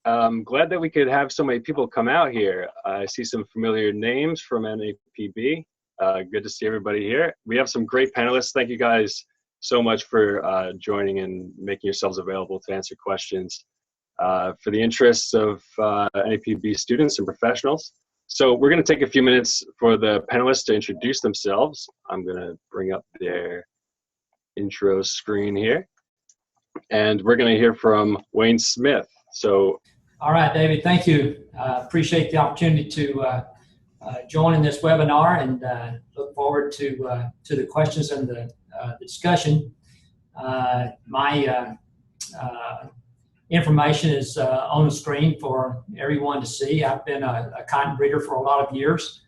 I'm glad that we could have so many people come out here. I see some familiar names from NAPB. Good to see everybody here. We have some great panelists. Thank you guys so much for joining and making yourselves available to answer questions for the interests of NAPB students and professionals. So we're going to take a few minutes for the panelists to introduce themselves. I'm going to bring up their intro screen here. And we're going to hear from Wayne Smith. So, all right, David, thank you. Appreciate the opportunity to join in this webinar, and look forward to the questions and the discussion. My information is on the screen for everyone to see. I've been a cotton breeder for a lot of years.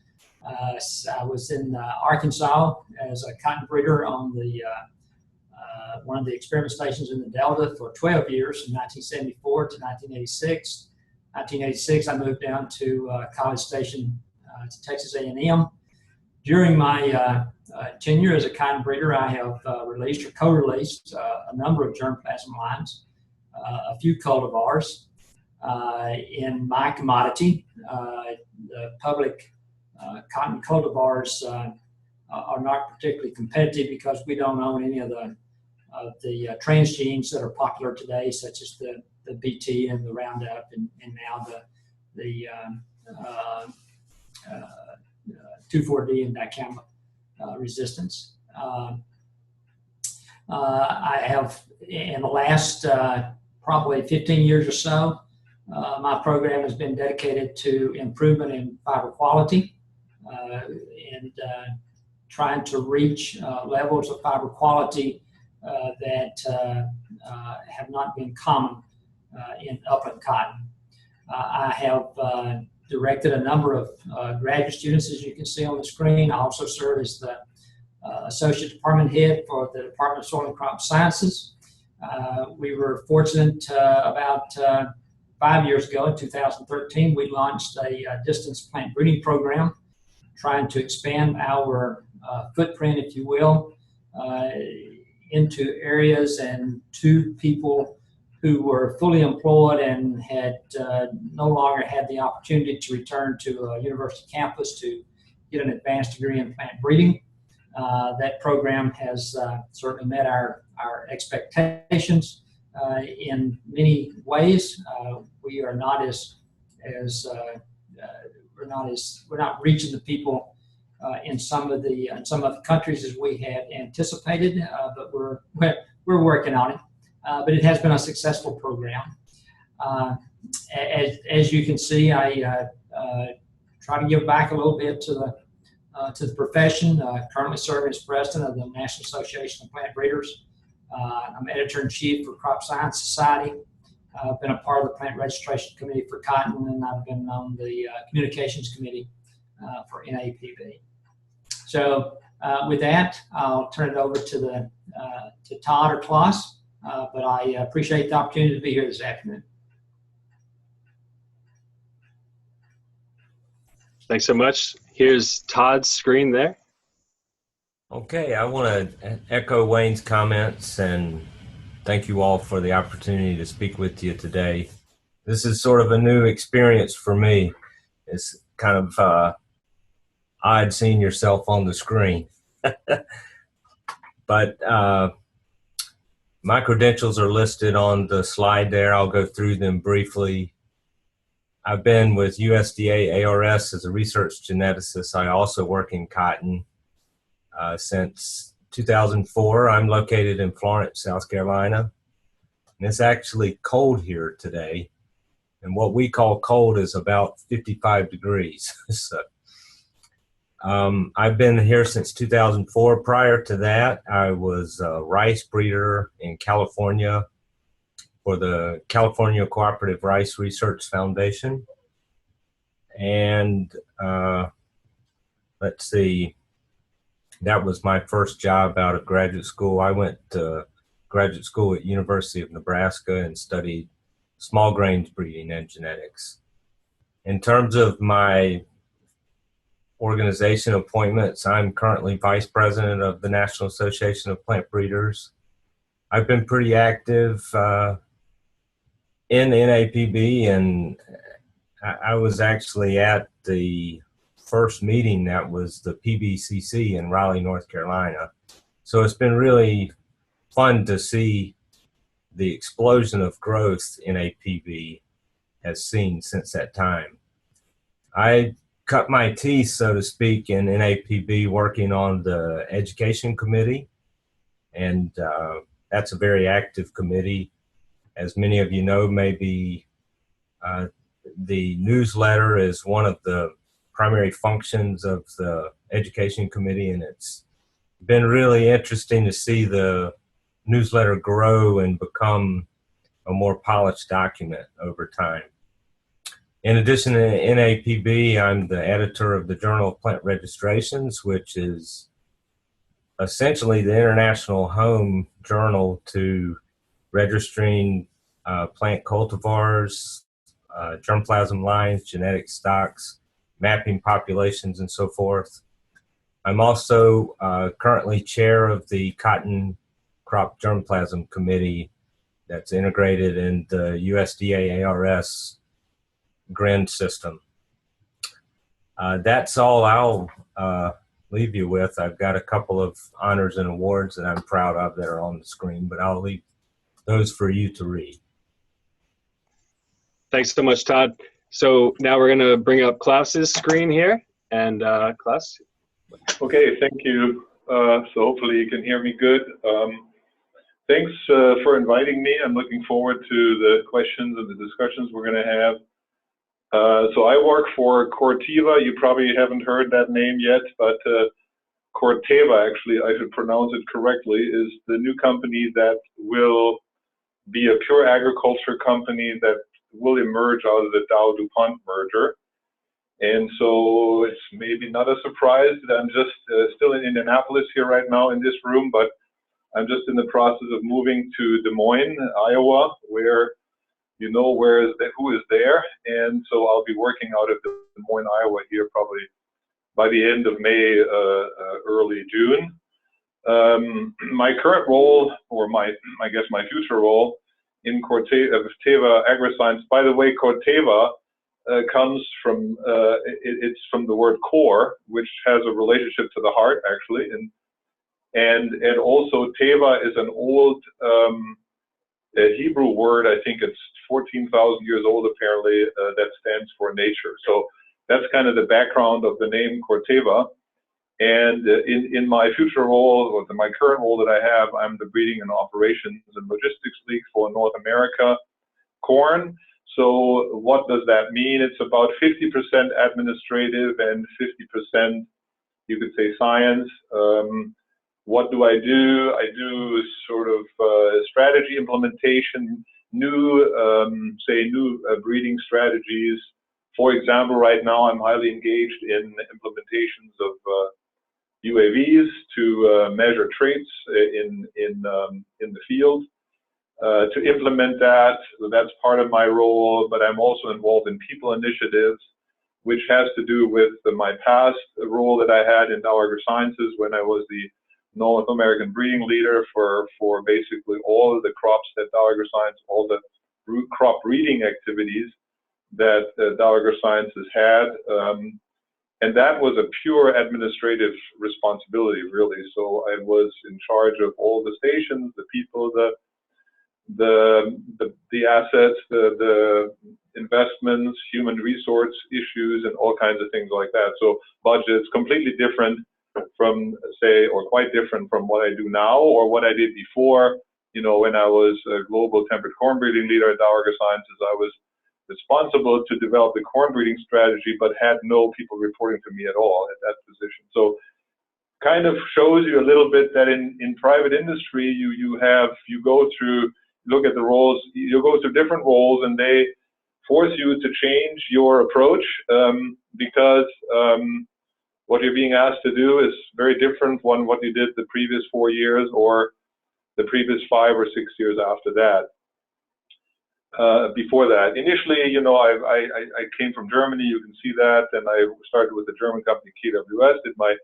I was in Arkansas as a cotton breeder on the one of the experiment stations in the Delta for 12 years, from 1974 to 1986. 1986, I moved down to College Station to Texas A&M. During my tenure as a cotton breeder, I have released or co-released a number of germplasm lines, a few cultivars. In my commodity, the public cotton cultivars are not particularly competitive because we don't own any of the transgenes that are popular today, such as the BT and the Roundup, and now the 2,4-D and dicamba resistance. I have, in the last probably 15 years or so, my program has been dedicated to improvement in fiber quality and trying to reach levels of fiber quality that have not been common in upland cotton. I have directed a number of graduate students, as you can see on the screen. I also serve as the Associate Department Head for the Department of Soil and Crop Sciences. We were fortunate about 5 years ago, in 2013, we launched a distance plant breeding program, trying to expand our footprint, if you will, into areas and to people who were fully employed and had no longer had the opportunity to return to a university campus to get an advanced degree in plant breeding. That program has certainly met our expectations in many ways. We are not we're not reaching the people in some of the countries as we had anticipated, but we're working on it. But it has been a successful program. As you can see, I try to give back a little bit to the profession. Currently serving as president of the National Association of Plant Breeders. I'm editor-in-chief for Crop Science Society. I've been a part of the Plant Registration Committee for Cotton, and I've been on the Communications Committee for NAPB. So with that, I'll turn it over to Todd or Klaus, but I appreciate the opportunity to be here this afternoon. Thanks so much. Here's Todd's screen there. Okay, I want to echo Wayne's comments and thank you all for the opportunity to speak with you today. This is sort of a new experience for me. It's kind of odd seeing yourself on the screen. But my credentials are listed on the slide there. I'll go through them briefly. I've been with USDA-ARS as a research geneticist. I also work in cotton since 2004. I'm located in Florence, South Carolina. And it's actually cold here today. And what we call cold is about 55 degrees. So, I've been here since 2004. Prior to that, I was a rice breeder in California for the California Cooperative Rice Research Foundation. And let's see, that was my first job out of graduate school. I went to graduate school at University of Nebraska and studied small grains breeding and genetics. In terms of my organization appointments, I'm currently vice president of the National Association of Plant Breeders. I've been pretty active in NAPB, and I was actually at the first meeting that was the PBCC in Raleigh, North Carolina. So it's been really fun to see the explosion of growth NAPB has seen since that time. I cut my teeth, so to speak, in NAPB working on the education committee, and that's a very active committee. As many of you know, maybe the newsletter is one of the primary functions of the education committee, and it's been really interesting to see the newsletter grow and become a more polished document over time. In addition to NAPB, I'm the editor of the Journal of Plant Registrations, which is essentially the international home journal to registering plant cultivars, germplasm lines, genetic stocks, mapping populations, and so forth. I'm also currently chair of the Cotton Crop Germplasm Committee that's integrated in the USDA-ARS GRIN system. That's all I'll leave you with. I've got a couple of honors and awards that I'm proud of that are on the screen, but I'll leave those for you to read. Thanks so much, Todd. So now we're going to bring up Klaus's screen here. And Klaus? Okay, thank you. So hopefully you can hear me good. Thanks for inviting me. I'm looking forward to the questions and the discussions we're going to have. So I work for Corteva. You probably haven't heard that name yet, but Corteva, actually, I should pronounce it correctly, is the new company that will be a pure agriculture company that will emerge out of the DowDupont merger. And so it's maybe not a surprise that I'm just still in Indianapolis here right now in this room, but I'm just in the process of moving to Des Moines, Iowa, where you know who is there. And so I'll be working out of Des Moines, Iowa here probably by the end of May, early June. My current role, or I guess my future role in Corteva AgriScience, by the way, Corteva comes from, it's from the word core, which has a relationship to the heart, actually. And also Teva is an old Hebrew word. I think it's 14,000 years old, apparently, that stands for nature. So that's kind of the background of the name Corteva. And in my future role, or my current role that I have, I'm the breeding and operations and logistics lead for North America corn. So what does that mean? It's about 50% administrative and 50%, you could say, science. What do? I do sort of strategy implementation, new breeding strategies. For example, right now I'm highly engaged in implementations of UAVs to measure traits in the field. To implement that, that's part of my role, but I'm also involved in people initiatives, which has to do with my past role that I had in Dow AgriSciences when I was the North American breeding leader for basically all of the crops that Dow AgriScience, all the crop breeding activities that Dow AgriSciences had. And that was a pure administrative responsibility, really. So I was in charge of all the stations, the people, the assets, the investments, human resource issues, and all kinds of things like that. So budgets, completely different from, say, or quite different from what I do now or what I did before. You know, when I was a global temperate corn breeding leader at Dow AgriSciences, I was responsible to develop the corn breeding strategy, but had no people reporting to me at all at that position. So kind of shows you a little bit that in private industry, you go through, look at the roles, you go through different roles and they force you to change your approach because what you're being asked to do is very different from what you did the previous 4 years or the previous 5 or 6 years after that. Before that, initially, you know, I came from Germany. You can see that, and I started with the German company KWS. Did my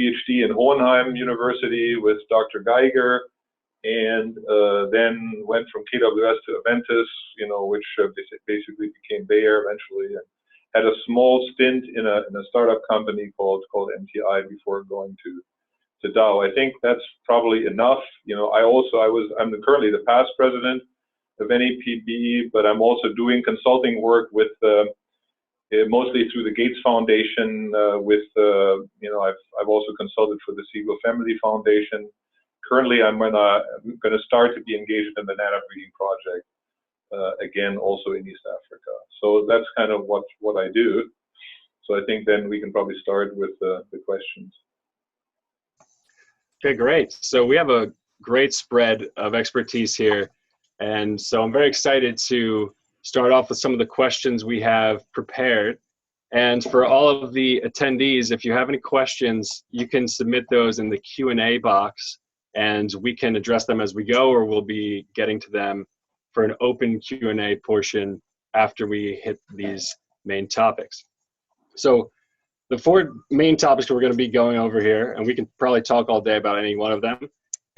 PhD in Hohenheim University with Dr. Geiger, and then went from KWS to Aventis, which basically became Bayer eventually, and had a small stint in a startup company called MTI before going to Dow. I think that's probably enough. I'm currently the past president of NAPB, but I'm also doing consulting work with mostly through the Gates Foundation. I've also consulted for the Siegel Family Foundation. Currently, I'm going to start to be engaged in the nanobreeding project again, also in East Africa. So that's kind of what I do. So I think then we can probably start with the questions. Okay, great. So we have a great spread of expertise here. And so I'm very excited to start off with some of the questions we have prepared. And for all of the attendees, if you have any questions, you can submit those in the Q&A box, and we can address them as we go, or we'll be getting to them for an open Q&A portion after we hit these main topics. So the 4 main topics we're going to be going over here, and we can probably talk all day about any one of them: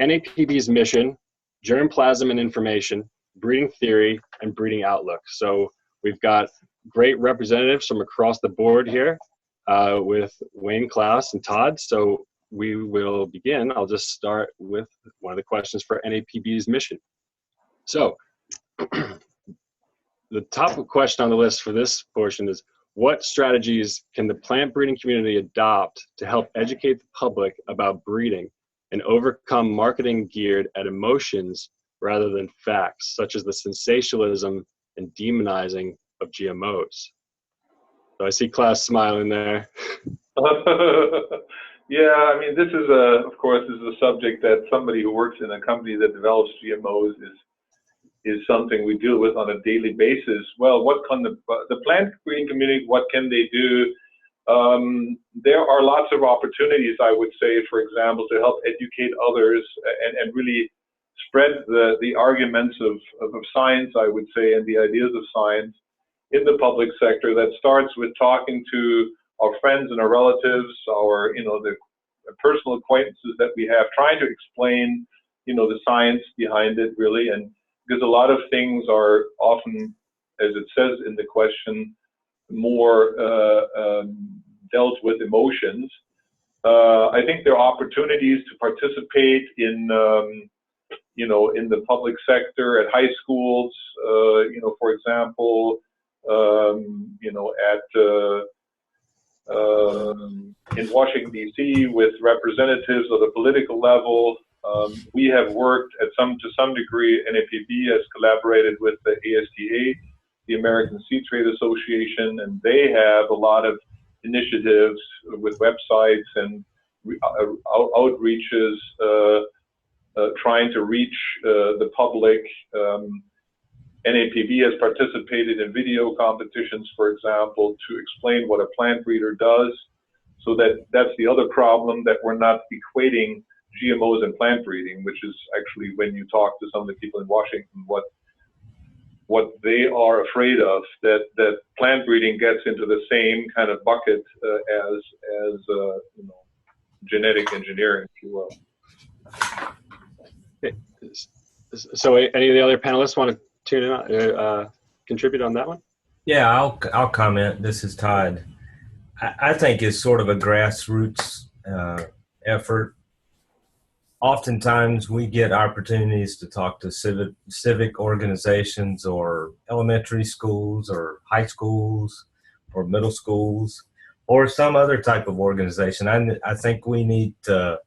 NAPB's mission, germplasm and information, breeding theory, and breeding outlook. So we've got great representatives from across the board here with Wayne, Klaus, and Todd. So we will begin. I'll just start with one of the questions for NAPB's mission. So the top question on the list for this portion is, what strategies can the plant breeding community adopt to help educate the public about breeding and overcome marketing geared at emotions rather than facts, such as the sensationalism and demonizing of GMOs? So I see Klaus smiling there. Yeah, I mean, this is of course, a subject that somebody who works in a company that develops GMOs is something we deal with on a daily basis. Well, what can the plant breeding community, what can they do? There are lots of opportunities, I would say, for example, to help educate others and really spread the arguments of science, I would say, and the ideas of science in the public sector. That starts with talking to our friends and our relatives, the personal acquaintances that we have, trying to explain, the science behind it, really. And because a lot of things are often, as it says in the question, more dealt with emotions. I think there are opportunities to participate in the public sector at high schools, for example, in Washington, D.C. with representatives of the political level. We have worked to some degree. NAPB has collaborated with the ASTA, the American Seed Trade Association, and they have a lot of initiatives with websites and outreaches trying to reach the public. NAPB has participated in video competitions, for example, to explain what a plant breeder does. So that's the other problem, that we're not equating GMOs and plant breeding, which is actually, when you talk to some of the people in Washington, what they are afraid of, that plant breeding gets into the same kind of bucket as genetic engineering, if you will. So any of the other panelists want to tune in, contribute on that one? Yeah, I'll comment. This is Todd. I think it's sort of a grassroots effort. Oftentimes we get opportunities to talk to civic organizations or elementary schools or high schools or middle schools or some other type of organization. I think we need to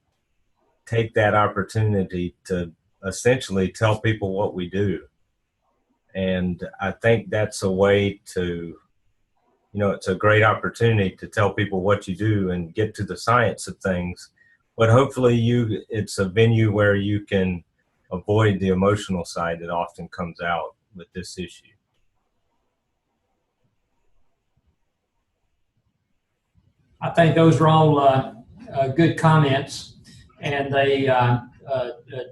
take that opportunity to essentially tell people what we do. And I think that's a way to, it's a great opportunity to tell people what you do and get to the science of things. But hopefully it's a venue where you can avoid the emotional side that often comes out with this issue. I think those are all good comments, and they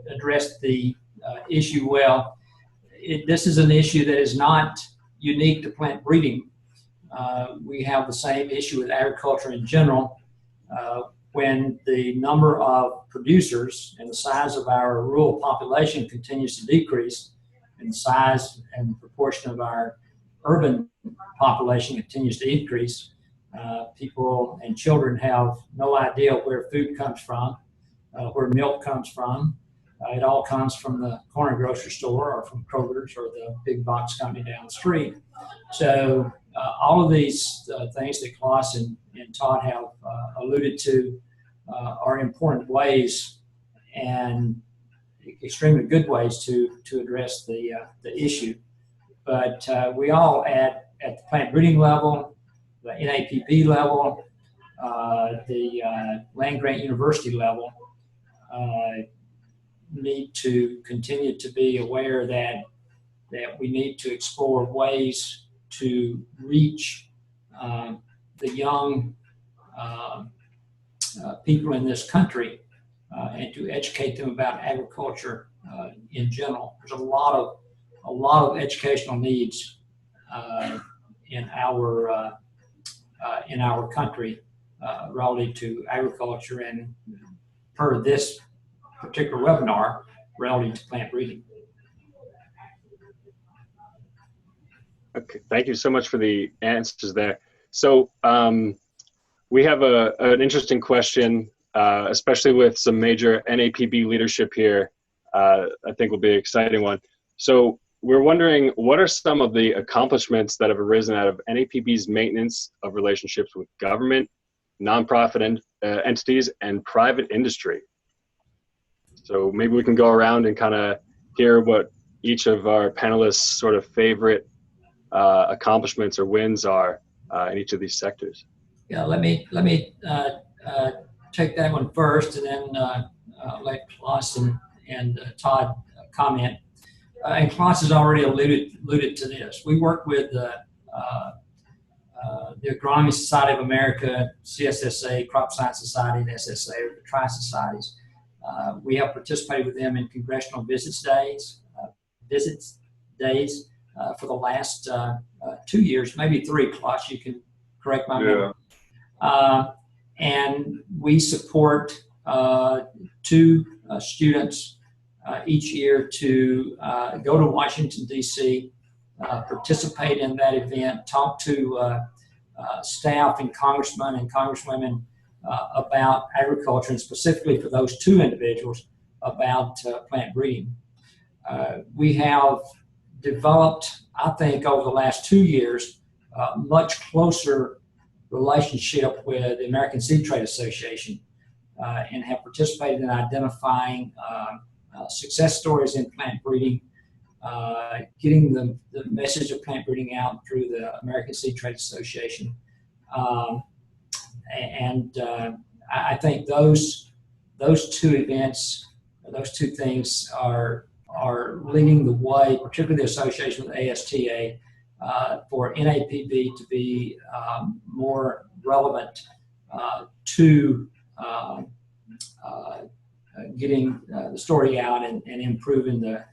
addressed the issue well. This is an issue that is not unique to plant breeding. We have the same issue with agriculture in general. when the number of producers and the size of our rural population continues to decrease, and the size and proportion of our urban population continues to increase, people and children have no idea where food comes from, where milk comes from. It all comes from the corner grocery store or from Kroger's or the big box company down the street. So all of these things that Klaus and Todd have alluded to are important ways and extremely good ways to address the issue. But we all at the plant breeding level, the NAPB level, the land-grant university level, need to continue to be aware that we need to explore ways to reach the young people in this country and to educate them about agriculture in general. There's a lot of educational needs in our country relative to agriculture, and per this particular webinar, relative to plant breeding. Okay, thank you so much for the answers there. So we have an interesting question, especially with some major NAPB leadership here. I think will be an exciting one. So we're wondering, what are some of the accomplishments that have arisen out of NAPB's maintenance of relationships with government, nonprofit entities, and private industry? So maybe we can go around and kind of hear what each of our panelists' sort of favorite accomplishments or wins are in each of these sectors. Yeah, let me take that one first, and then let Klaus and Todd comment. And Klaus has already alluded to this. We work with the Agronomy Society of America, CSSA, Crop Science Society, and SSA, or the Tri-Societies. We have participated with them in congressional visits days for the last 2 years, maybe 3, Klaus, you can correct my memory. And we support 2 students each year to go to Washington, D.C., participate in that event, talk to staff and congressmen and congresswomen about agriculture, and specifically for those 2 individuals about plant breeding. We have developed, I think, over the last 2 years, a much closer relationship with the American Seed Trade Association and have participated in identifying success stories in plant breeding, getting the message of plant breeding out through the American Seed Trade Association. I think those 2 events, those 2 things are leading the way, particularly the association with ASTA, for NAPB to be more relevant to getting the story out and improving the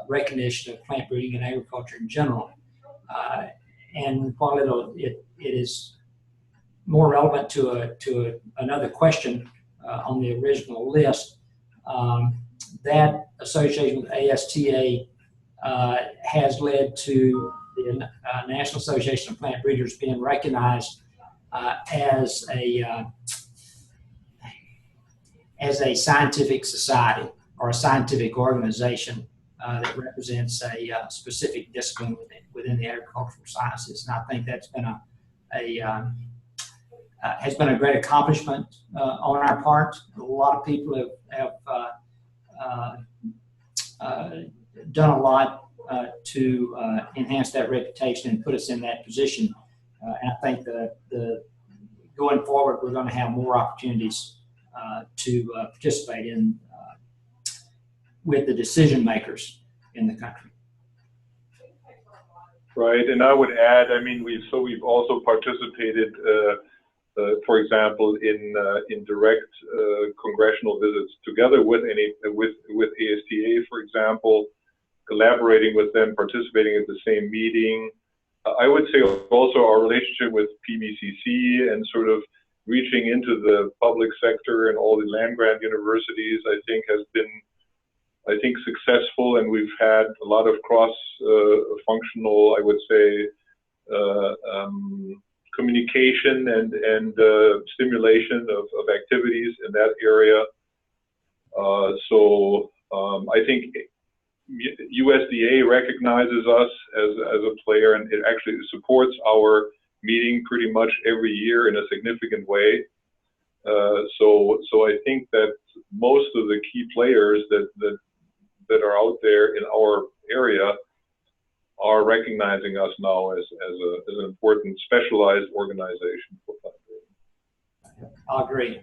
recognition of plant breeding and agriculture in general. And while it is more relevant to another question on the original list, that association with ASTA has led to the National Association of Plant Breeders being recognized as a scientific society or a scientific organization that represents a specific discipline within the agricultural sciences. And I think that's been has been a great accomplishment on our part. A lot of people have done a lot to enhance that reputation and put us in that position. And I think going forward, we're going to have more opportunities to participate in with the decision makers in the country. Right, and I would add, I mean, we've also participated, for example, in direct congressional visits together with ASTA, for example, collaborating with them, participating at the same meeting. I would say also our relationship with PBCC and sort of reaching into the public sector and all the land-grant universities, I think, has been, successful, and we've had a lot of cross-functional, I would say, communication and stimulation of activities in that area. So I think USDA recognizes us as a player, and it actually supports our meeting pretty much every year in a significant way. So I think that most of the key players that are out there in our area are recognizing us now as an important specialized organization for plant breeding. I agree.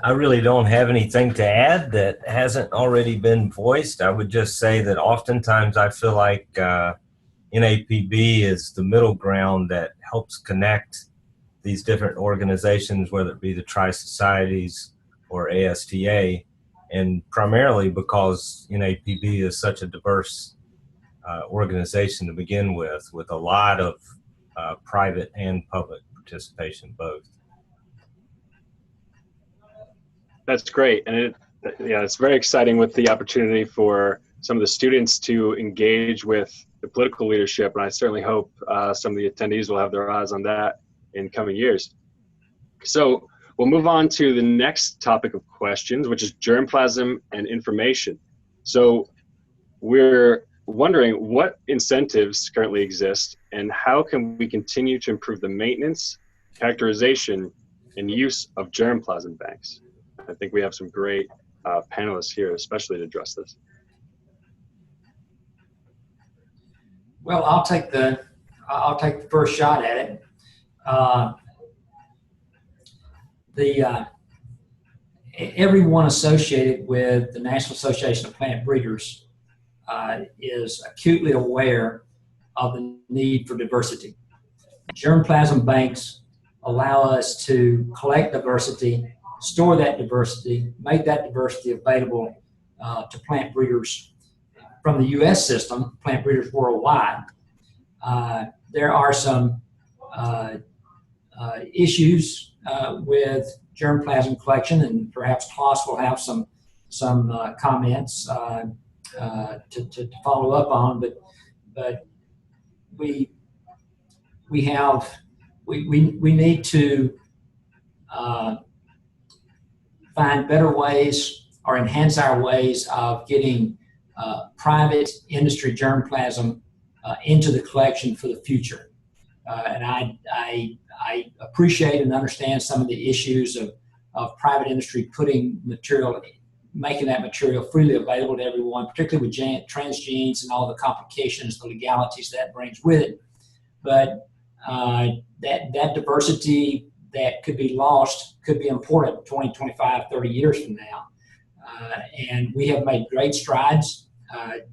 I really don't have anything to add that hasn't already been voiced. I would just say that oftentimes I feel like NAPB is the middle ground that helps connect these different organizations, whether it be the Tri-Societies or ASTA, and primarily because NAPB is such a diverse organization to begin with a lot of private and public participation both. That's great, and it's very exciting with the opportunity for some of the students to engage with the political leadership, and I certainly hope some of the attendees will have their eyes on that in coming years. So we'll move on to the next topic of questions, which is germplasm and information. So we're wondering what incentives currently exist and how can we continue to improve the maintenance, characterization, and use of germplasm banks. I think we have some great panelists here, especially to address this. Well, I'll take the first shot at it. Everyone associated with the National Association of Plant Breeders is acutely aware of the need for diversity. Germplasm banks allow us to collect diversity, store that diversity, make that diversity available to plant breeders from the U.S. system, plant breeders worldwide. There are some issues with germplasm collection, and perhaps Klaus will have some comments to follow up on. But we need to find better ways or enhance our ways of getting private industry germplasm into the collection for the future. And I appreciate and understand some of the issues of private industry putting material, making that material freely available to everyone, particularly with transgenes and all the complications, the legalities that brings with it. But that diversity that could be lost could be important 20, 25, 30 years from now. And we have made great strides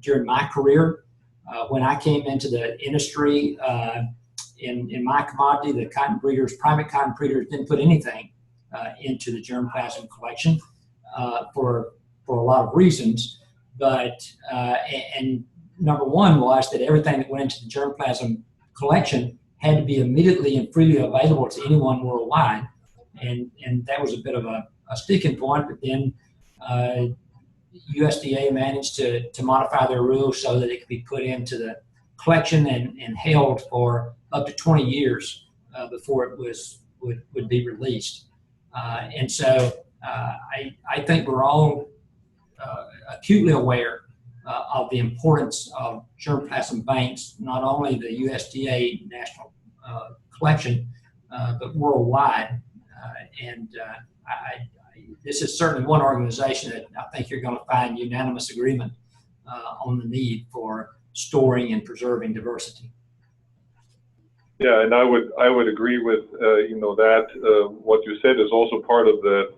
during my career. When I came into the industry, in my commodity, the cotton breeders, private cotton breeders didn't put anything into the germplasm collection for a lot of reasons. But, and number one was that everything that went into the germplasm collection had to be immediately and freely available to anyone worldwide. And that was a bit of a sticking point, but then USDA managed to modify their rules so that it could be put into the collection and held for up to 20 years before it would be released. And so I think we're all acutely aware of the importance of germplasm banks, not only the USDA national collection, but worldwide. This is certainly one organization that I think you're going to find unanimous agreement on the need for storing and preserving diversity. Yeah, and I would agree with that. What you said is also part of the,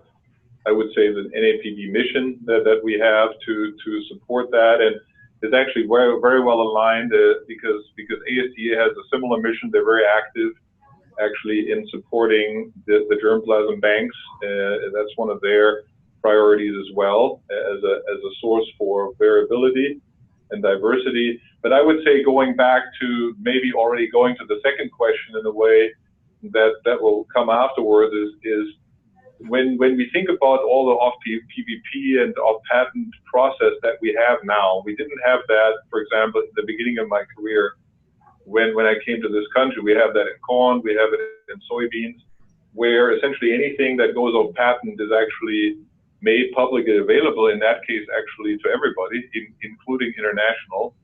I would say, the NAPB mission that we have to support that, and it's actually very well aligned because ASTA has a similar mission. They're very active actually in supporting the germplasm banks. That's one of their priorities as well, as a source for variability and diversity. But I would say, going back to maybe already going to the second question in a way, that will come afterwards is when we think about all the off-PVP and off-patent process that we have now. We didn't have that, for example, in the beginning of my career. When I came to this country, we have that in corn, we have it in soybeans, where essentially anything that goes off patent is actually made publicly available, in that case actually to everybody, including international.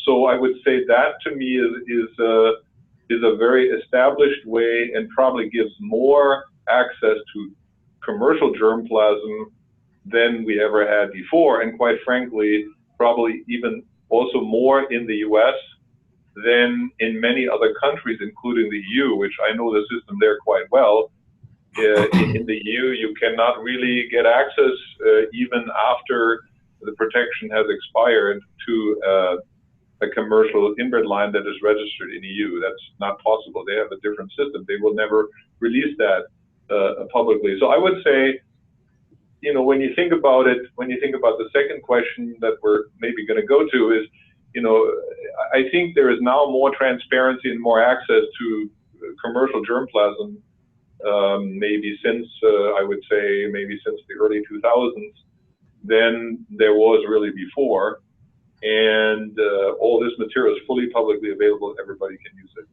So I would say that to me is a very established way and probably gives more access to commercial germplasm than we ever had before, and quite frankly, probably even also more in the US than in many other countries, including the EU, which I know the system there quite well. In the EU, you cannot really get access, even after the protection has expired, to a commercial inbred line that is registered in EU. That's not possible. They have a different system. They will never release that publicly. So I would say, when you think about it, when you think about the second question that we're maybe going to go to is, I think there is now more transparency and more access to commercial germplasm, maybe since, I would say, maybe since the early 2000s, than there was really before. And all this material is fully publicly available. Everybody can use it.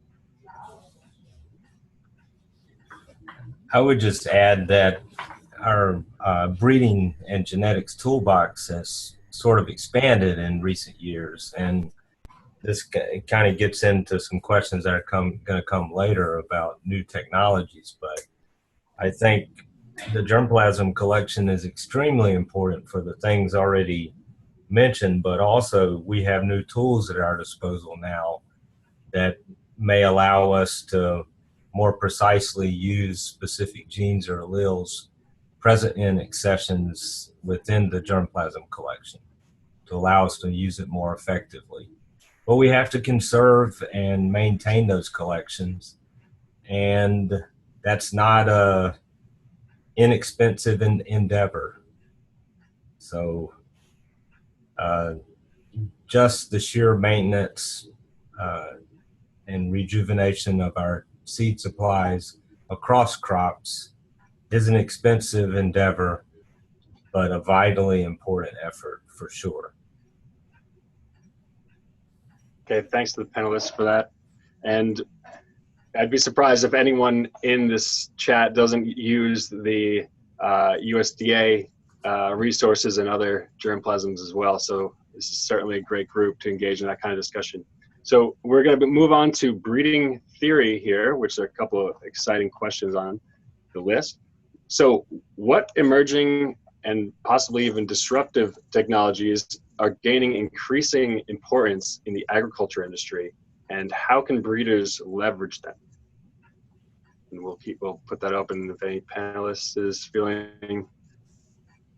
I would just add that our breeding and genetics toolbox has sort of expanded in recent years, and this kind of gets into some questions that are going to come later about new technologies. But I think the germplasm collection is extremely important for the things already mentioned, but also we have new tools at our disposal now that may allow us to more precisely use specific genes or alleles present in accessions within the germplasm collection to allow us to use it more effectively. But we have to conserve and maintain those collections, and that's not a inexpensive endeavor. So just the sheer maintenance and rejuvenation of our seed supplies across crops is an expensive endeavor, but a vitally important effort for sure. Okay, thanks to the panelists for that. And I'd be surprised if anyone in this chat doesn't use the USDA resources and other germplasms as well. So this is certainly a great group to engage in that kind of discussion. So we're going to move on to breeding theory here, which are a couple of exciting questions on the list. So what emerging and possibly even disruptive technologies are gaining increasing importance in the agriculture industry, and how can breeders leverage them? And we'll put that open if any panelists is feeling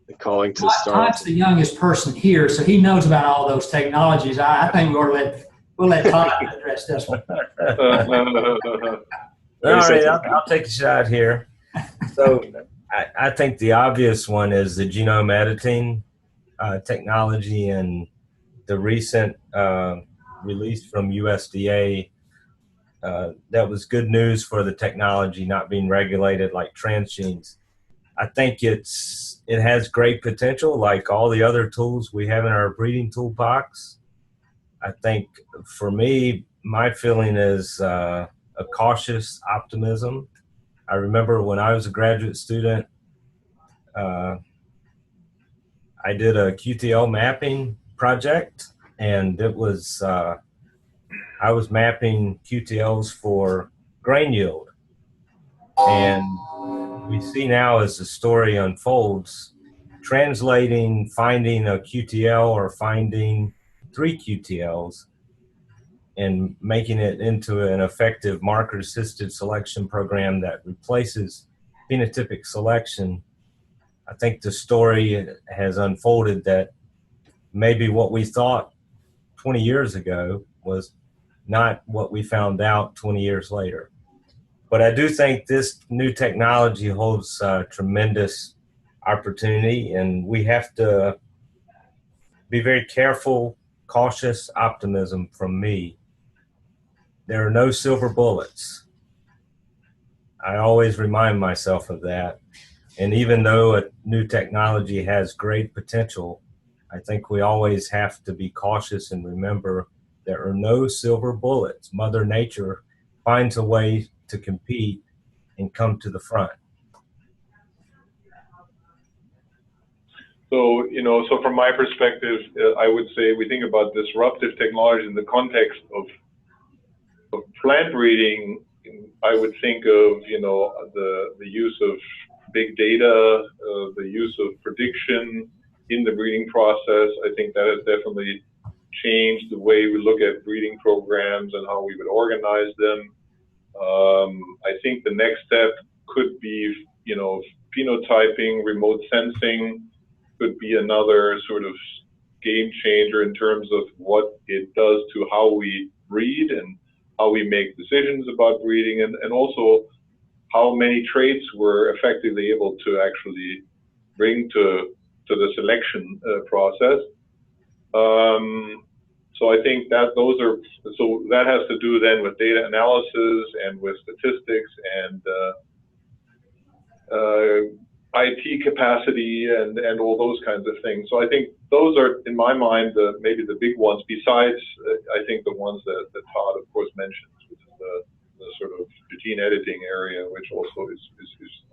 the calling to start. Todd's the youngest person here, so he knows about all those technologies. I think we'll let Todd address this one. All right, I'll take a shot here. So I think the obvious one is the genome editing technology, and the recent release from USDA. That was good news for the technology not being regulated like transgenes. I think it has great potential, like all the other tools we have in our breeding toolbox. I think for me, my feeling is a cautious optimism. I remember when I was a graduate student, I did a QTL mapping project, and it was I was mapping QTLs for grain yield. And we see now as the story unfolds, finding a QTL or finding 3 QTLs and making it into an effective marker-assisted selection program that replaces phenotypic selection. I think the story has unfolded that maybe what we thought 20 years ago was not what we found out 20 years later. But I do think this new technology holds tremendous opportunity, and we have to be very careful, cautious optimism from me. there are no silver bullets. I always remind myself of that. And even though a new technology has great potential, I think we always have to be cautious and remember there are no silver bullets. Mother Nature finds a way to compete and come to the front. So, so from my perspective, I would say we think about disruptive technology in the context of plant breeding. I would think of, the use of big data, the use of prediction in the breeding process. I think that has definitely changed the way we look at breeding programs and how we would organize them. I think the next step could be, phenotyping, remote sensing could be another sort of game changer in terms of what it does to how we breed and how we make decisions about breeding, and also how many traits we're effectively able to actually bring to the selection process. So I think that that has to do then with data analysis and with statistics and IT capacity and all those kinds of things. So I think those are, in my mind, maybe the big ones, besides, I think, the ones that Todd, of course, mentioned, which is the sort of gene editing area, which also is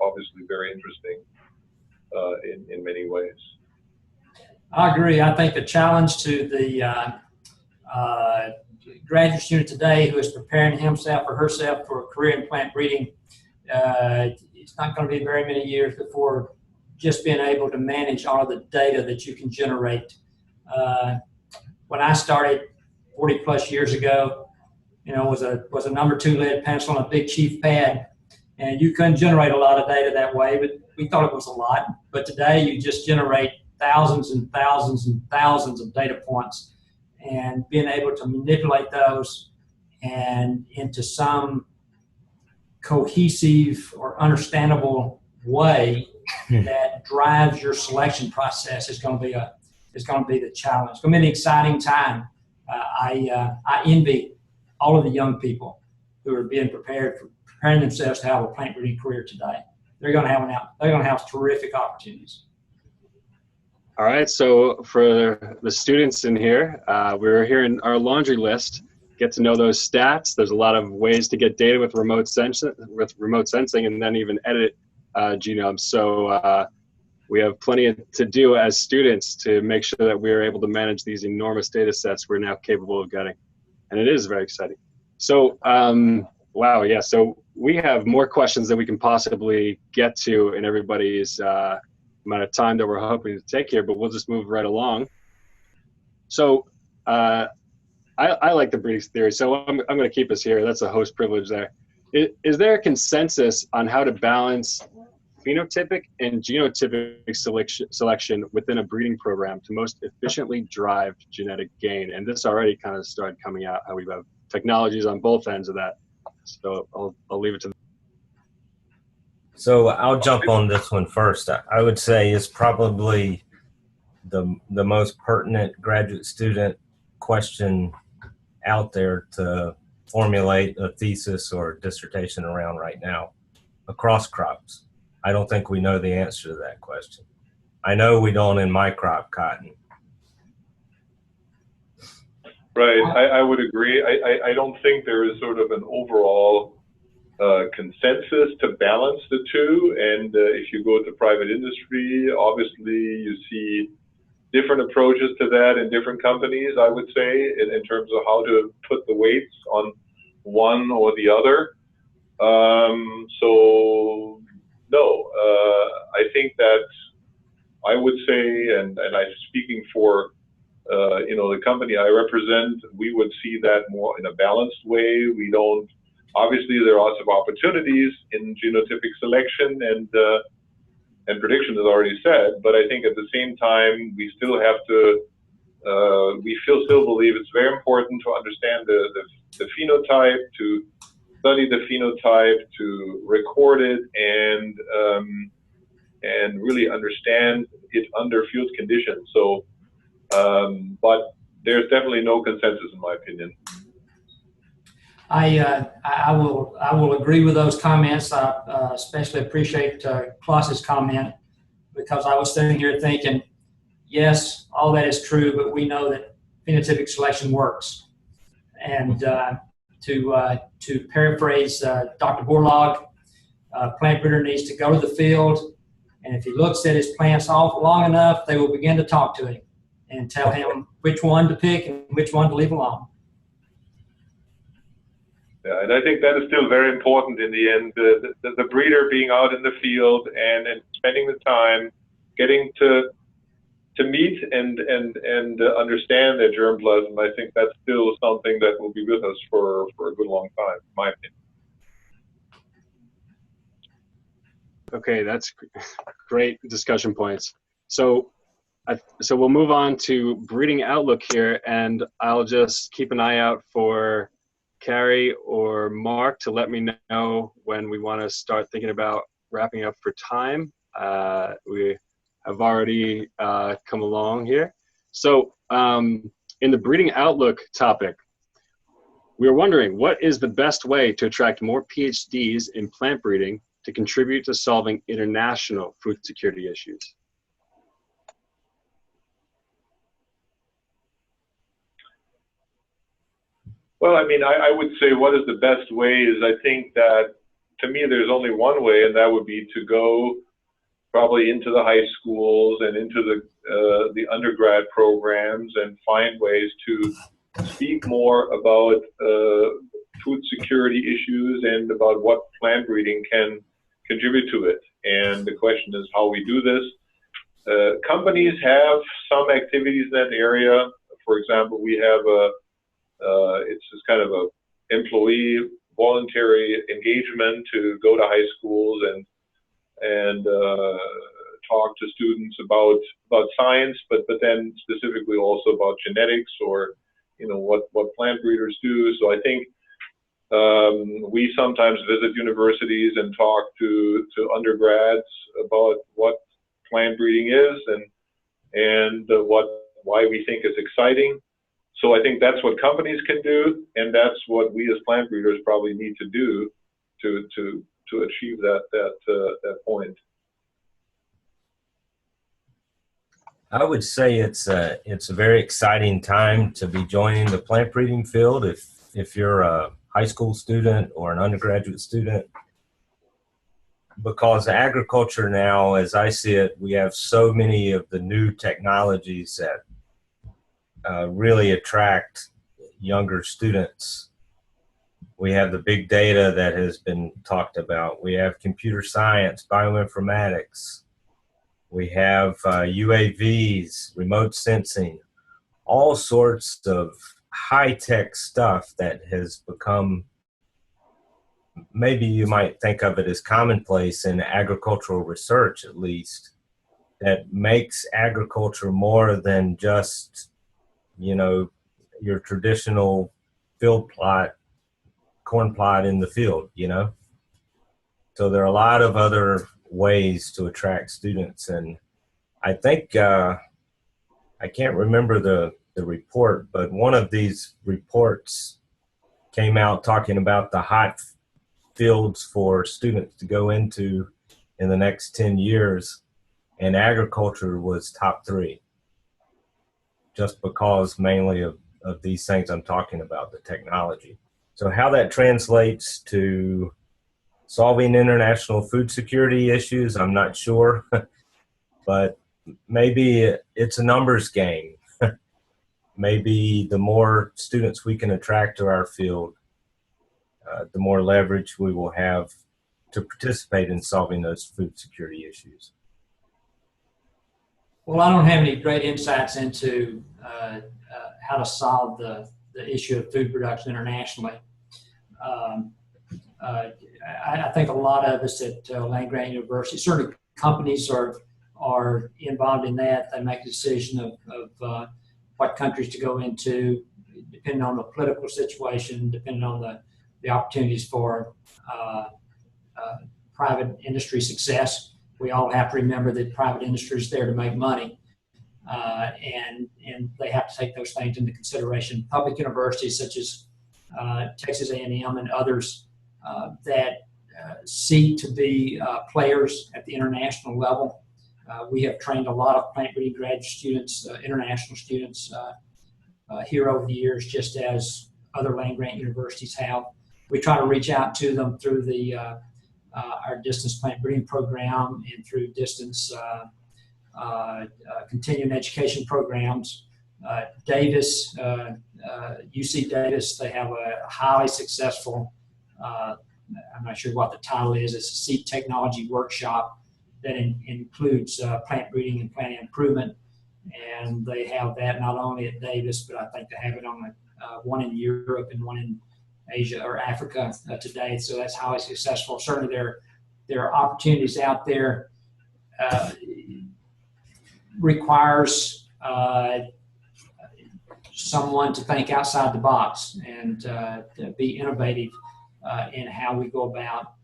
obviously very interesting in many ways. I agree. I think the challenge to the graduate student today who is preparing himself or herself for a career in plant breeding, it's not going to be very many years before just being able to manage all of the data that you can generate. When I started 40 plus years ago, was a number 2 lead pencil on a big chief pad, and you couldn't generate a lot of data that way, but we thought it was a lot. But today you just generate thousands and thousands and thousands of data points, and being able to manipulate those and into some cohesive or understandable way that drives your selection process is going to be the challenge. It's going to be an exciting time. I envy all of the young people who are preparing themselves to have a plant breeding career today. They're going to have terrific opportunities. All right, so for the students in here, we're here in our laundry list. Get to know those stats. There's a lot of ways to get data with remote sensing, and then even edit genomes. So we have plenty to do as students to make sure that we're able to manage these enormous data sets we're now capable of getting. And it is very exciting. So, wow, yeah, so we have more questions than we can possibly get to in everybody's amount of time that we're hoping to take here, but we'll just move right along. So I like the breeding theory, so I'm going to keep us here. That's a host privilege there. Is there a consensus on how to balance phenotypic and genotypic selection within a breeding program to most efficiently drive genetic gain? And this already kind of started coming out, how we have technologies on both ends of that. So I'll leave it to them. So I'll jump on this one first. I would say it's probably the most pertinent graduate student question out there to formulate a thesis or a dissertation around right now across crops. I don't think we know the answer to that question. I know we don't in my crop, cotton. Right, I would agree. I don't think there is sort of an overall consensus to balance the two. And if you go to private industry, obviously you see different approaches to that in different companies, I would say, in terms of how to put the weights on one or the other. So no, I think that I would say, and I'm speaking for the company I represent, we would see that more in a balanced way. We don't, obviously there are lots of opportunities in genotypic selection and prediction is already said, but I think at the same time, we still have to, we still believe it's very important to understand the phenotype, to study the phenotype, to record it, and really understand it under field conditions. So, but there's definitely no consensus in my opinion. I will agree with those comments. I especially appreciate Klaus's comment, because I was sitting here thinking, yes, all that is true, but we know that phenotypic selection works. And to paraphrase Dr. Borlaug, plant breeder needs to go to the field, and if he looks at his plants long enough, they will begin to talk to him and tell him which one to pick and which one to leave alone. Yeah, and I think that is still very important in the end, the breeder being out in the field and spending the time getting to meet and understand their germplasm. I think that's still something that will be with us for a good long time, in my opinion. Okay, that's great discussion points. So we'll move on to breeding outlook here, and I'll just keep an eye out for Carrie or Mark to let me know when we want to start thinking about wrapping up for time. We have already come along here. So in the breeding outlook topic, we were wondering, what is the best way to attract more PhDs in plant breeding to contribute to solving international food security issues? Well, I mean, I would say what is the best way is, I think that, to me, there's only one way, and that would be to go probably into the high schools and into the undergrad programs and find ways to speak more about food security issues and about what plant breeding can contribute to it. And the question is how we do this. Companies have some activities in that area. For example, we have it's just kind of a employee voluntary engagement to go to high schools and talk to students about science, but then specifically also about genetics, or what plant breeders do. So I think we sometimes visit universities and talk to undergrads about what plant breeding is and why we think it's exciting. So I think that's what companies can do, and that's what we as plant breeders probably need to do to achieve that point. I would say it's a very exciting time to be joining the plant breeding field if you're a high school student or an undergraduate student, because agriculture now, as I see it, we have so many of the new technologies that really attract younger students. We have the big data that has been talked about. We have computer science, bioinformatics. We have UAVs, remote sensing, all sorts of high-tech stuff that has become, maybe you might think of it as commonplace in agricultural research at least, that makes agriculture more than just your traditional field plot, corn plot in the field, So there are a lot of other ways to attract students. And I think, I can't remember the report, but one of these reports came out talking about the hot fields for students to go into in the next 10 years, and agriculture was top 3. Just because mainly of these things I'm talking about, the technology. So how that translates to solving international food security issues, I'm not sure, but maybe it's a numbers game. Maybe the more students we can attract to our field, the more leverage we will have to participate in solving those food security issues. Well, I don't have any great insights into how to solve the issue of food production internationally. I think a lot of us at land-grant University, certainly companies are involved in that. They make a decision of what countries to go into, depending on the political situation, depending on the opportunities for private industry success. We all have to remember that private industry is there to make money, and they have to take those things into consideration. Public universities such as Texas A&M, and others that seek to be players at the international level. We have trained a lot of plant breeding graduate students, international students here over the years, just as other land-grant universities have. We try to reach out to them through our distance plant breeding program and through distance continuing education programs. Davis, UC Davis, they have a highly successful, I'm not sure what the title is, it's a seed technology workshop that includes plant breeding and plant improvement. And they have that not only at Davis, but I think they have it on one in Europe and one in Asia or Africa today. So that's highly successful. Certainly there are opportunities out there. Requires someone to think outside the box and to be innovative in how we go about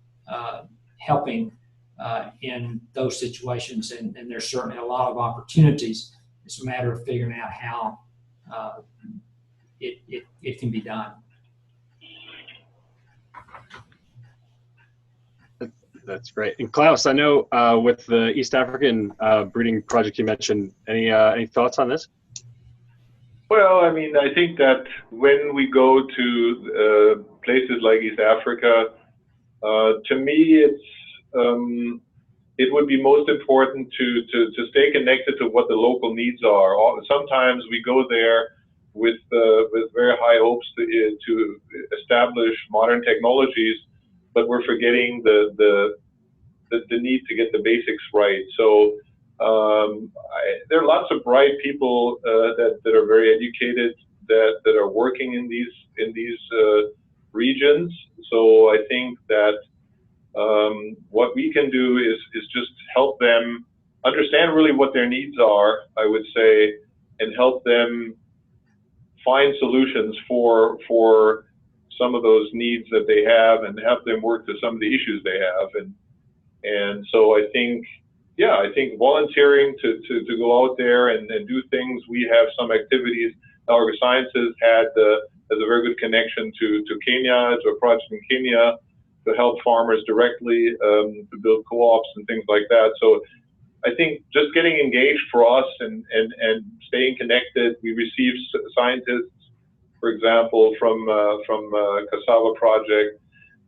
helping in those situations. And there's certainly a lot of opportunities. It's a matter of figuring out how it can be done. That's great. And Klaus, I know with the East African breeding project you mentioned, any thoughts on this? Well, I mean, I think that when we go to places like East Africa, to me, it would be most important to stay connected to what the local needs are. Sometimes we go there with very high hopes to establish modern technologies, but we're forgetting the need to get the basics right. So there are lots of bright people that are very educated that are working in these regions. So I think that what we can do is just help them understand really what their needs are, I would say, and help them find solutions for some of those needs that they have and help them work to some of the issues they have. And so I think, yeah, I think volunteering to go out there and do things. We have some activities. AgriSciences has a very good connection to Kenya, to a project in Kenya to help farmers directly, to build co-ops and things like that. So I think just getting engaged for us and staying connected. We receive scientists, for example, from Cassava Project.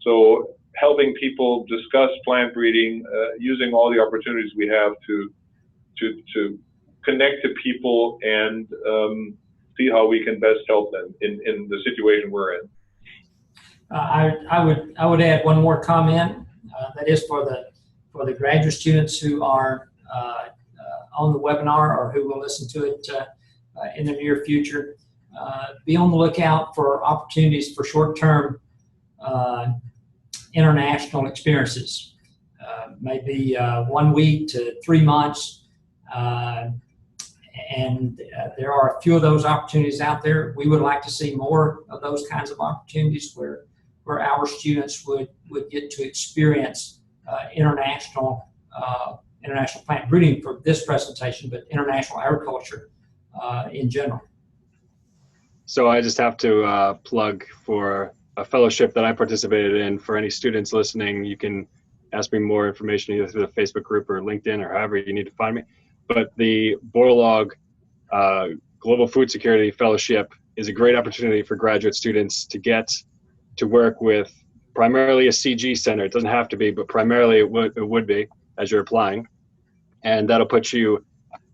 So helping people discuss plant breeding, using all the opportunities we have to connect to people and see how we can best help them in the situation we're in. I would add one more comment. That is for the graduate students who are on the webinar or who will listen to it in the near future. Be on the lookout for opportunities for short-term international experiences, maybe 1 week to 3 months. And there are a few of those opportunities out there. We would like to see more of those kinds of opportunities where our students would get to experience international plant breeding for this presentation, but international agriculture in general. So I just have to plug for a fellowship that I participated in. For any students listening, you can ask me more information either through the Facebook group or LinkedIn or however you need to find me. But the Borlaug Global Food Security Fellowship is a great opportunity for graduate students to get to work with primarily a CG center. It doesn't have to be, but primarily it would be as you're applying. And that'll put you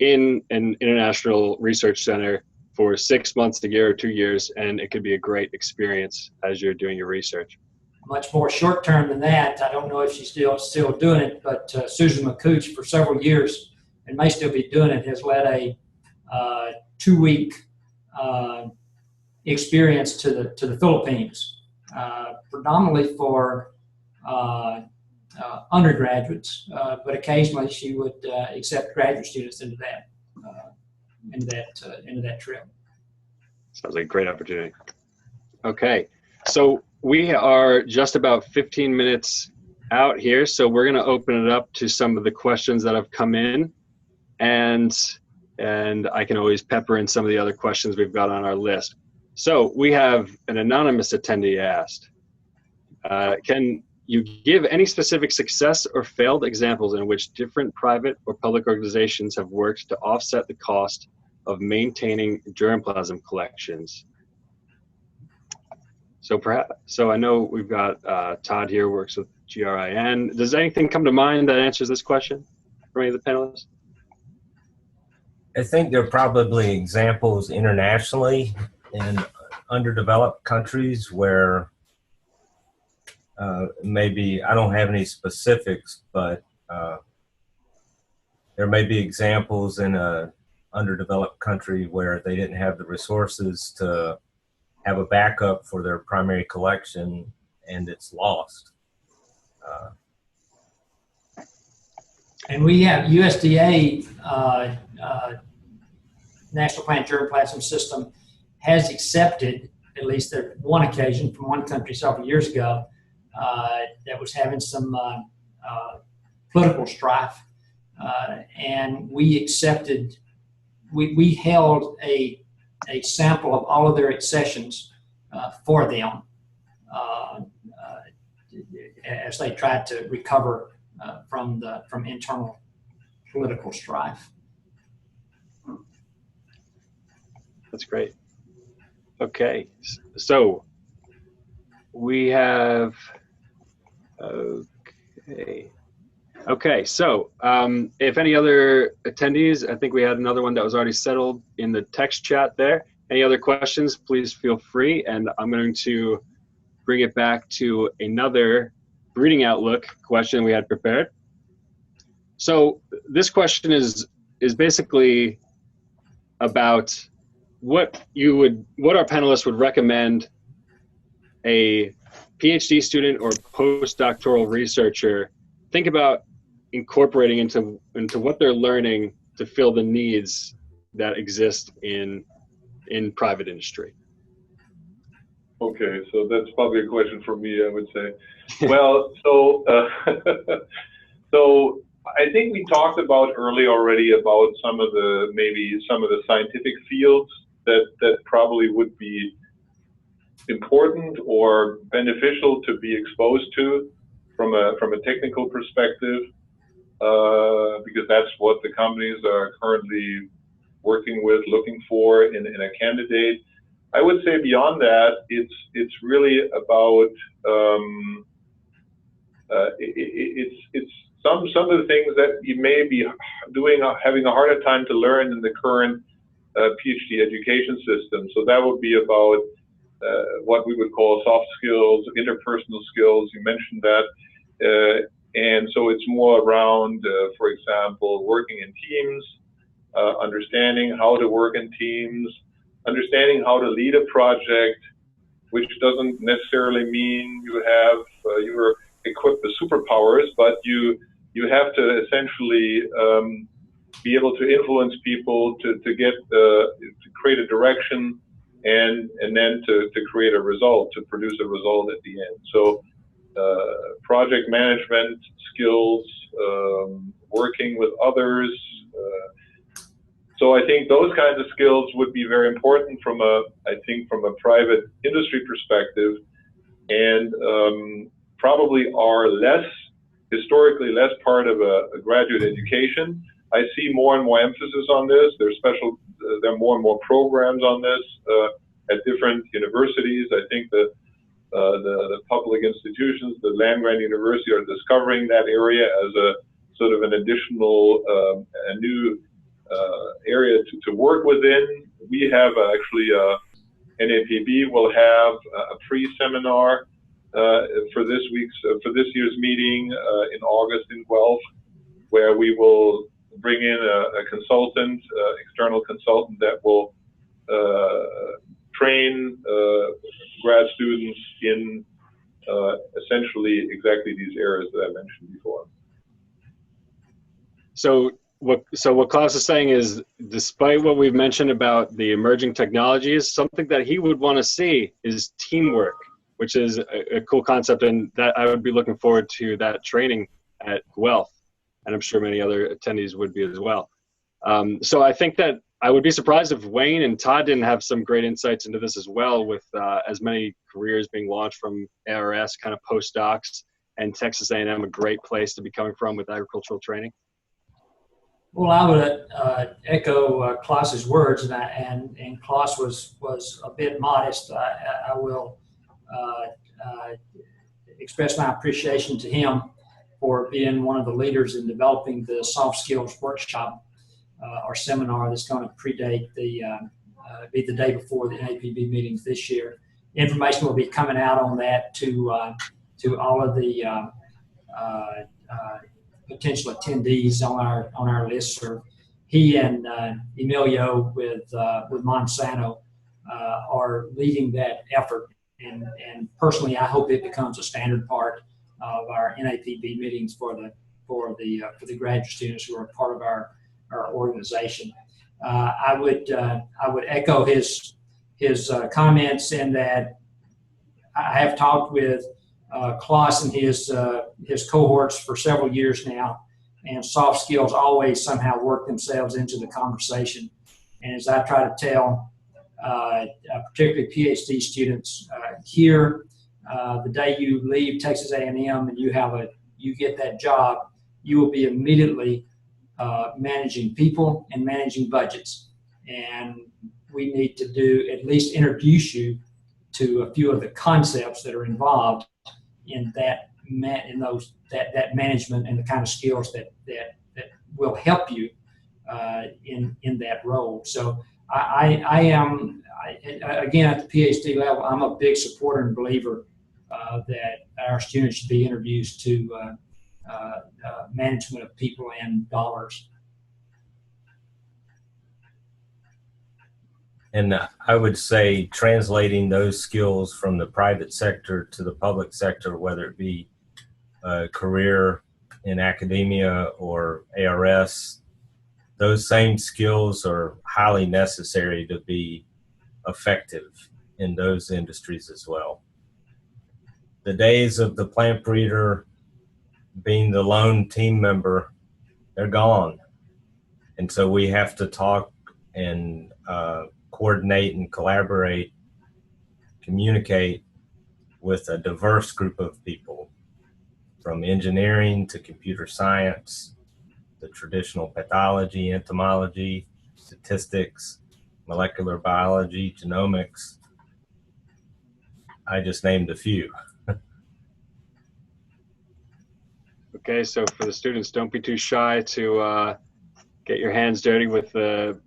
in an international research center for 6 months, a year, or 2 years, and it could be a great experience as you're doing your research. Much more short term than that. I don't know if she's still doing it, but Susan McCooch, for several years, and may still be doing it, has led a 2-week experience to the Philippines, predominantly for undergraduates, but occasionally she would accept graduate students into that trip. Sounds like a great opportunity. Okay, so we are just about 15 minutes out here, so we're going to open it up to some of the questions that have come in, and I can always pepper in some of the other questions we've got on our list. So we have an anonymous attendee asked, can you give any specific success or failed examples in which different private or public organizations have worked to offset the cost of maintaining germplasm collections? So I know we've got Todd here, works with GRIN. Does anything come to mind that answers this question for any of the panelists? I think there are probably examples internationally in underdeveloped countries where maybe, I don't have any specifics, but there may be examples in a underdeveloped country where they didn't have the resources to have a backup for their primary collection and it's lost. And we have USDA National Plant Germplasm System has accepted, at least at one occasion from one country several years ago, that was having some political strife, and we accepted, we held a sample of all of their accessions for them as they tried to recover from internal political strife. That's great. Okay, so we have, okay, so if any other attendees, I think we had another one that was already settled in the text chat there. Any other questions, please feel free, and I'm going to bring it back to another breeding outlook question we had prepared. So this question is basically about what our panelists would recommend a PhD student or postdoctoral researcher think about incorporating into what they're learning to fill the needs that exist in private industry. Okay, so that's probably a question for me, I would say. Well, so so I think we talked about early already about maybe some of the scientific fields that probably would be important or beneficial to be exposed to from a technical perspective, because that's what the companies are currently working with, looking for in a candidate. I would say beyond that, it's really about it's some of the things that you may be having a harder time to learn in the current PhD education system. So that would be about what we would call soft skills, interpersonal skills. You mentioned that, and so it's more around, for example, working in teams, understanding how to work in teams, understanding how to lead a project, which doesn't necessarily mean you're equipped with superpowers, but you have to essentially be able to influence people to create a direction and then to create a result, to produce a result at the end. So project management skills, working with others. So I think those kinds of skills would be very important from a private industry perspective, and probably are historically less part of a graduate education. I see more and more emphasis on this. There are more and more programs on this at different universities. I think the public institutions, the land-grant university, are discovering that area as a sort of an additional, a new area to work within. We have actually, NAPB will have a pre-seminar for this year's meeting in August in Guelph, where we will bring in a consultant, external consultant that will train grad students in essentially exactly these areas that I mentioned before. So what Klaus is saying is, despite what we've mentioned about the emerging technologies, something that he would want to see is teamwork, which is a cool concept, and that I would be looking forward to that training at Guelph, and I'm sure many other attendees would be as well. So I think that I would be surprised if Wayne and Todd didn't have some great insights into this as well, with as many careers being launched from ARS, kind of postdocs, and Texas A&M a great place to be coming from with agricultural training. Well, I would echo Klaus's words, and Klaus was a bit modest. I will express my appreciation to him for being one of the leaders in developing the soft skills workshop or seminar that's going to predate be the day before the NAPB meetings this year. Information will be coming out on that to all of the potential attendees on our listserv. He and Emilio with Monsanto are leading that effort, and personally, I hope it becomes a standard part of our NAPB meetings for the graduate students who are part of our organization. I would echo his comments in that I have talked with Klaus and his cohorts for several years now, and soft skills always somehow work themselves into the conversation. And as I try to tell, particularly PhD students here, the day you leave Texas A&M and you get that job, you will be immediately managing people and managing budgets. And we need to at least introduce you to a few of the concepts that are involved in that management and the kind of skills that will help you in that role. So I am again at the PhD level, I'm a big supporter and believer that our students should be introduced to management of people and dollars. And I would say translating those skills from the private sector to the public sector, whether it be a career in academia or ARS, those same skills are highly necessary to be effective in those industries as well. The days of the plant breeder being the lone team member, they're gone. And so we have to talk and coordinate and collaborate, communicate with a diverse group of people, from engineering to computer science, the traditional pathology, entomology, statistics, molecular biology, genomics. I just named a few. Okay, so for the students, don't be too shy to get your hands dirty with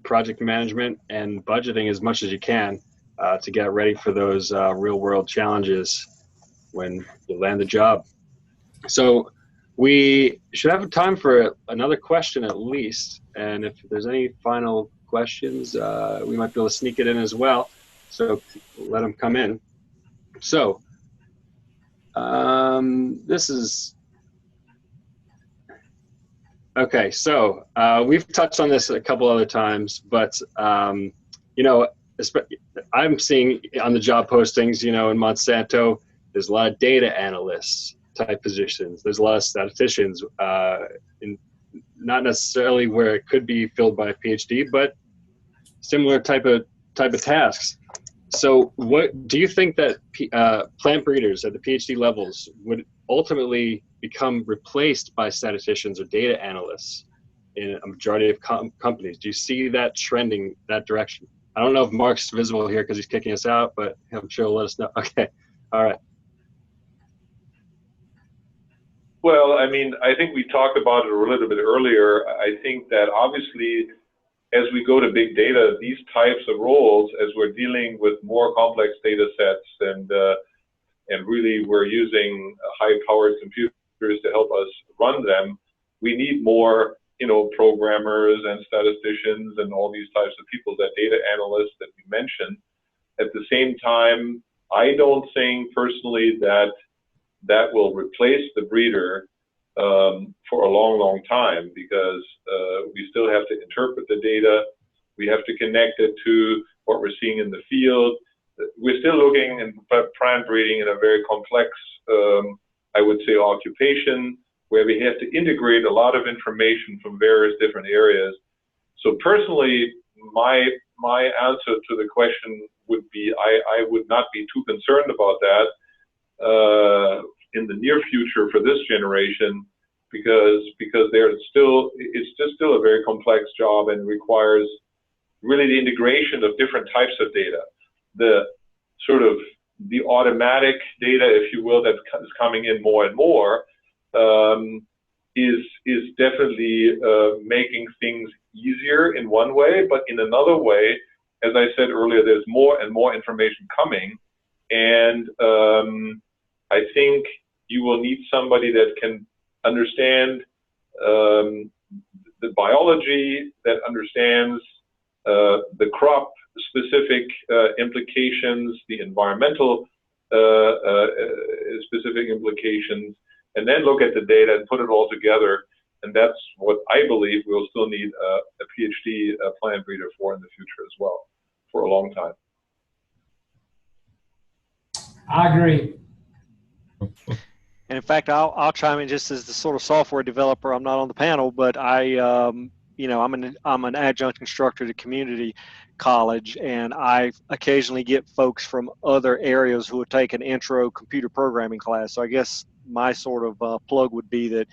project management and budgeting as much as you can to get ready for those real-world challenges when you land the job. So we should have time for another question at least, and if there's any final questions, we might be able to sneak it in as well, so let them come in. So this is okay, so we've touched on this a couple other times, but you know, I'm seeing on the job postings, you know, in Monsanto, there's a lot of data analysts type positions. There's a lot of statisticians, not necessarily where it could be filled by a PhD, but similar type of tasks. So, what do you think that plant breeders at the PhD levels would ultimately become replaced by statisticians or data analysts in a majority of companies? Do you see that trending that direction? I don't know if Mark's visible here because he's kicking us out, but I'm sure he'll let us know. Okay, all right. Well, I mean, I think we talked about it a little bit earlier. I think that obviously, as we go to big data, these types of roles, as we're dealing with more complex data sets and really we're using high-powered computers to help us run them, we need more, you know, programmers and statisticians and all these types of people, that data analysts that we mentioned. At the same time, I don't think personally that will replace the breeder for a long, long time, because we still have to interpret the data. We have to connect it to what we're seeing in the field. We're still looking in plant breeding in a very complex, I would say, occupation, where we have to integrate a lot of information from various different areas. So personally, my answer to the question would be I would not be too concerned about that in the near future for this generation, because it's just still a very complex job and requires really the integration of different types of data. The sort of the automatic data, if you will, that is coming in more and more is definitely making things easier in one way, but in another way, as I said earlier, there's more and more information coming, and I think you will need somebody that can understand the biology, that understands the crop specific implications, the environmental specific implications, and then look at the data and put it all together. And that's what I believe we'll still need a PhD plant breeder for in the future as well, for a long time. I agree. And in fact, I'll chime in just as the sort of software developer. I'm not on the panel, but I'm an adjunct instructor at a community college, and I occasionally get folks from other areas who will take an intro computer programming class. So I guess my sort of plug would be that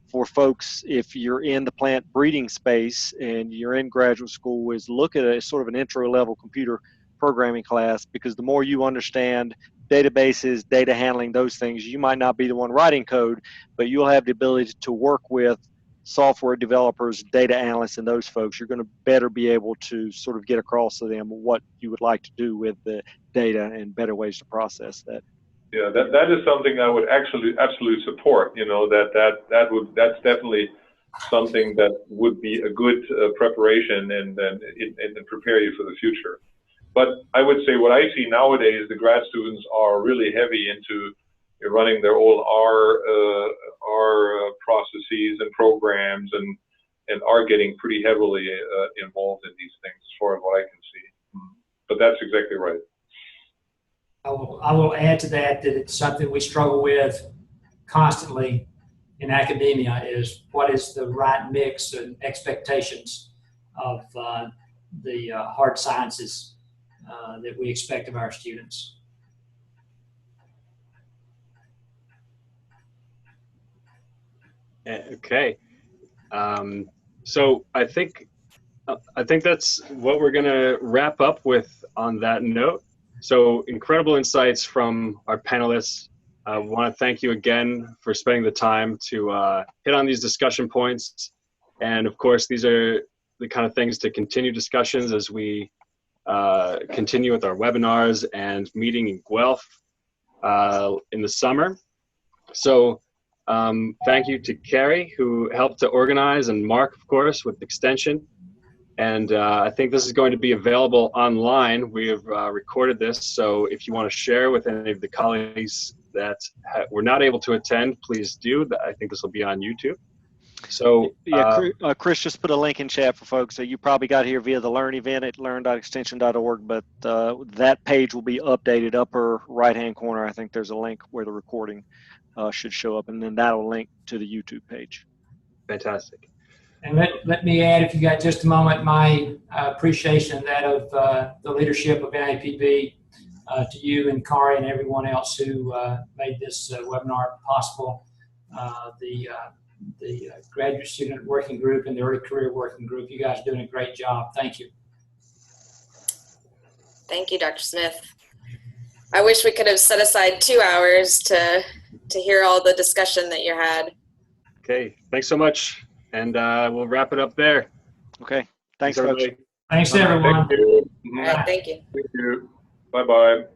for folks, if you're in the plant breeding space and you're in graduate school, is look at a sort of an intro level computer programming class, because the more you understand databases, data handling, those things, you might not be the one writing code, but you'll have the ability to work with software developers, data analysts, and those folks. You're going to better be able to sort of get across to them what you would like to do with the data and better ways to process that. Yeah, that is something I would actually absolutely support. You know, that's definitely something that would be a good preparation and prepare you for the future. But I would say what I see nowadays, the grad students are really heavy into running their own R processes and programs, and are getting pretty heavily involved in these things, as far as what I can see. But that's exactly right. I will add to that it's something we struggle with constantly in academia, is what is the right mix and expectations of the hard sciences that we expect of our students. Okay, so I think that's what we're going to wrap up with on that note. So incredible insights from our panelists. I want to thank you again for spending the time to hit on these discussion points. And of course, these are the kind of things to continue discussions as we continue with our webinars and meeting in Guelph in the summer. So thank you to Carrie, who helped to organize, and Mark, of course, with Extension. And I think this is going to be available online. We have recorded this, so if you want to share with any of the colleagues that were not able to attend, please do. I think this will be on YouTube. So yeah, Chris just put a link in chat for folks. So you probably got here via the Learn event at learn.extension.org, but that page will be updated upper right-hand corner. I think there's a link where the recording should show up, and then that'll link to the YouTube page. Fantastic. And let me add, if you got just a moment, my appreciation of that of the leadership of NAPB to you and Kari and everyone else who made this webinar possible. The graduate student working group and the early career working group, you guys are doing a great job. Thank you. Thank you, Dr. Smith. I wish we could have set aside 2 hours to hear all the discussion that you had. Okay, thanks so much. And we'll wrap it up there. Okay. Thanks, folks. Thanks, everyone. Thank you. All right, thank you. Thank you. Bye-bye.